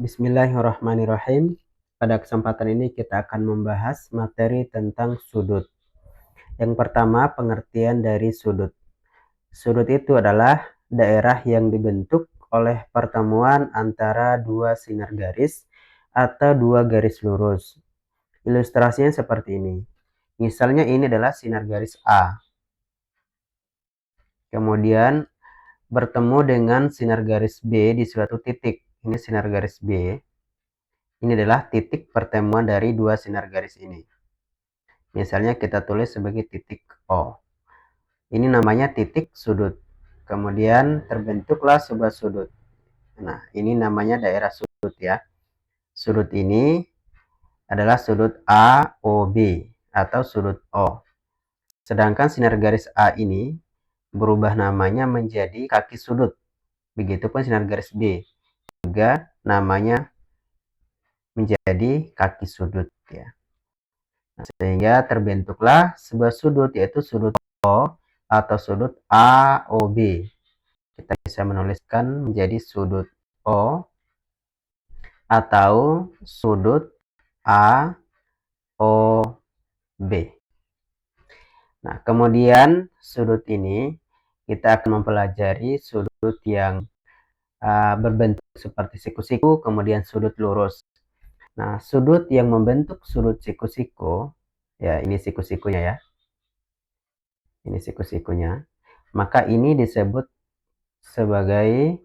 Bismillahirrahmanirrahim. Pada kesempatan ini kita akan membahas materi tentang sudut. Yang pertama, pengertian dari sudut. Sudut itu adalah daerah yang dibentuk oleh pertemuan antara dua sinar garis atau dua garis lurus. Ilustrasinya seperti ini. Misalnya ini adalah sinar garis A. Kemudian bertemu dengan sinar garis B di suatu titik. Ini sinar garis B. Ini adalah titik pertemuan dari dua sinar garis ini. Misalnya kita tulis sebagai titik O. Ini namanya titik sudut. Kemudian terbentuklah sebuah sudut. Nah, ini namanya daerah sudut ya. Sudut ini adalah sudut AOB atau sudut O. Sedangkan sinar garis A ini berubah namanya menjadi kaki sudut. Begitupun sinar garis B juga namanya menjadi kaki sudut ya. Nah, sehingga terbentuklah sebuah sudut yaitu sudut O atau sudut AOB. Kita bisa menuliskan menjadi sudut O atau sudut AOB. Nah, kemudian sudut ini kita akan mempelajari sudut yang berbentuk seperti siku-siku, kemudian sudut lurus. Nah, sudut yang membentuk sudut siku-siku, ya ini siku-sikunya ya. Ini siku-sikunya. Maka ini disebut sebagai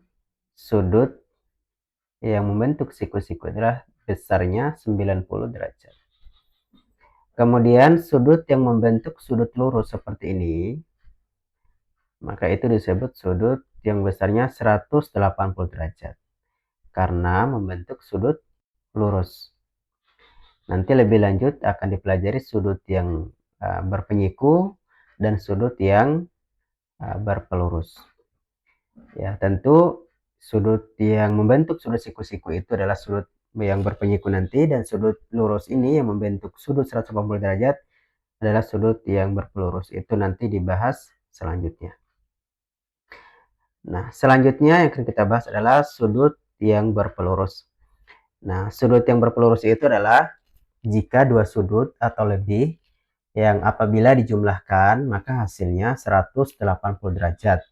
sudut yang membentuk siku-siku adalah besarnya 90 derajat. Kemudian sudut yang membentuk sudut lurus seperti ini, maka itu disebut sudut yang besarnya 180 derajat. Karena membentuk sudut lurus. Nanti lebih lanjut akan dipelajari sudut yang berpenyiku dan sudut yang berpelurus. Ya, tentu sudut yang membentuk sudut siku-siku itu adalah sudut yang berpenyiku nanti, dan sudut lurus ini yang membentuk sudut 180 derajat adalah sudut yang berpelurus. Itu nanti dibahas selanjutnya. Nah, selanjutnya yang akan kita bahas adalah sudut yang berpelurus. Nah, sudut yang berpelurus itu adalah jika dua sudut atau lebih yang apabila dijumlahkan maka hasilnya 180 derajat.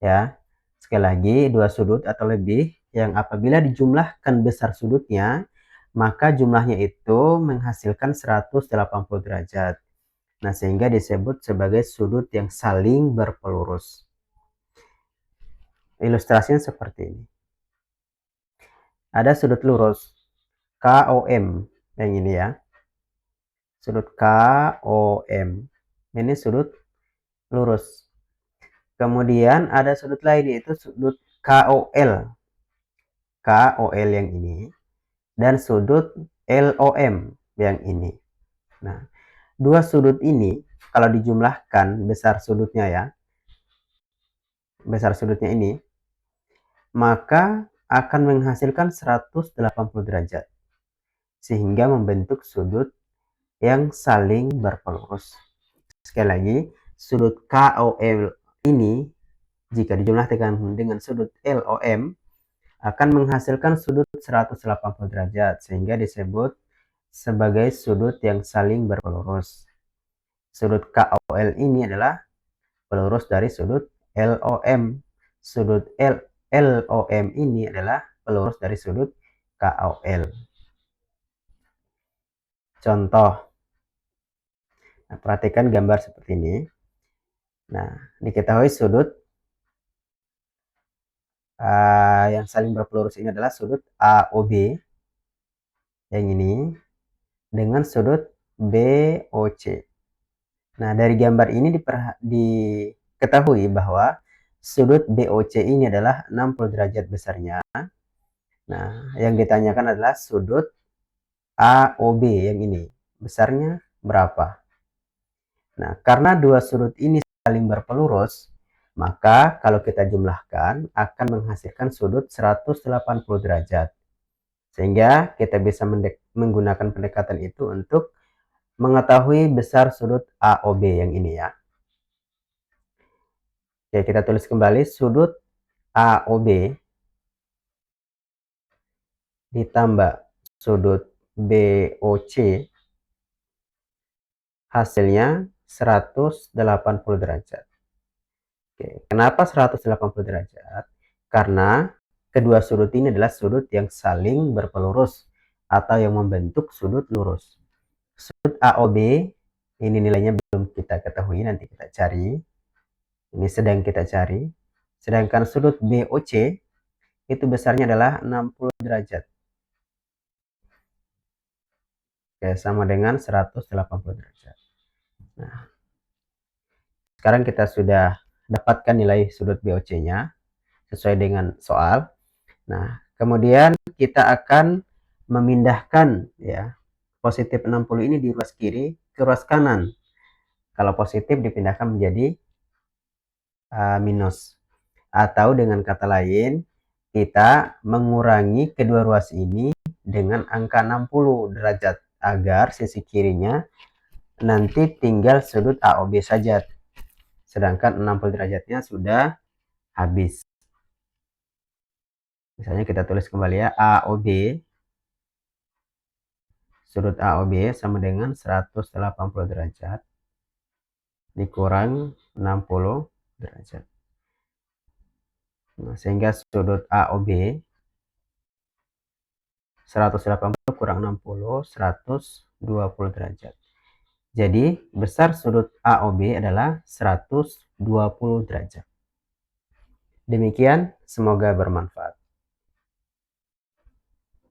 Ya. Sekali lagi, dua sudut atau lebih yang apabila dijumlahkan besar sudutnya maka jumlahnya itu menghasilkan 180 derajat. Nah, sehingga disebut sebagai sudut yang saling berpelurus. Ilustrasinya seperti ini. Ada sudut lurus KOM yang ini ya. Sudut KOM. Ini sudut lurus. Kemudian ada sudut lain yaitu sudut KOL. KOL yang ini. Dan sudut LOM yang ini. Nah, dua sudut ini kalau dijumlahkan besar sudutnya ya. Besar sudutnya ini. Maka akan menghasilkan 180 derajat. Sehingga membentuk sudut yang saling berpelurus. Sekali lagi, sudut KOL ini jika dijumlahkan dengan sudut LOM akan menghasilkan sudut 180 derajat sehingga disebut sebagai sudut yang saling berpelurus. Sudut KOL ini adalah pelurus dari sudut LOM. Sudut LOM ini adalah pelurus dari sudut KOL. Contoh. Nah, perhatikan gambar seperti ini. Nah, diketahui sudut yang saling berpelurus ini adalah sudut AOB yang ini dengan sudut BOC. Nah, dari gambar ini diketahui bahwa sudut BOC ini adalah 60 derajat besarnya. Nah, yang ditanyakan adalah sudut AOB yang ini. Besarnya berapa? Nah, karena dua sudut ini saling berpelurus, maka kalau kita jumlahkan akan menghasilkan sudut 180 derajat. Sehingga kita bisa menggunakan pendekatan itu untuk mengetahui besar sudut AOB yang ini ya. Oke, kita tulis kembali sudut AOB ditambah sudut BOC, hasilnya 180 derajat. Oke, kenapa 180 derajat? Karena kedua sudut ini adalah sudut yang saling berpelurus atau yang membentuk sudut lurus. Sudut AOB ini nilainya belum kita ketahui, nanti kita cari. Ini sedang kita cari. Sedangkan sudut BOC itu besarnya adalah 60 derajat. Oke, sama dengan 180 derajat. Nah, sekarang kita sudah dapatkan nilai sudut BOC-nya sesuai dengan soal. Nah, kemudian kita akan memindahkan ya positif 60 ini di ruas kiri ke ruas kanan. Kalau positif dipindahkan menjadi minus. Atau dengan kata lain, kita mengurangi kedua ruas ini dengan angka 60 derajat agar sisi kirinya nanti tinggal sudut AOB saja. Sedangkan 60 derajatnya sudah habis. Misalnya kita tulis kembali ya, AOB, sudut AOB sama dengan 180 derajat dikurang 60 derajat. Nah, sehingga sudut AOB 180 kurang 60, 120 derajat. Jadi, besar sudut AOB adalah 120 derajat. Demikian, semoga bermanfaat.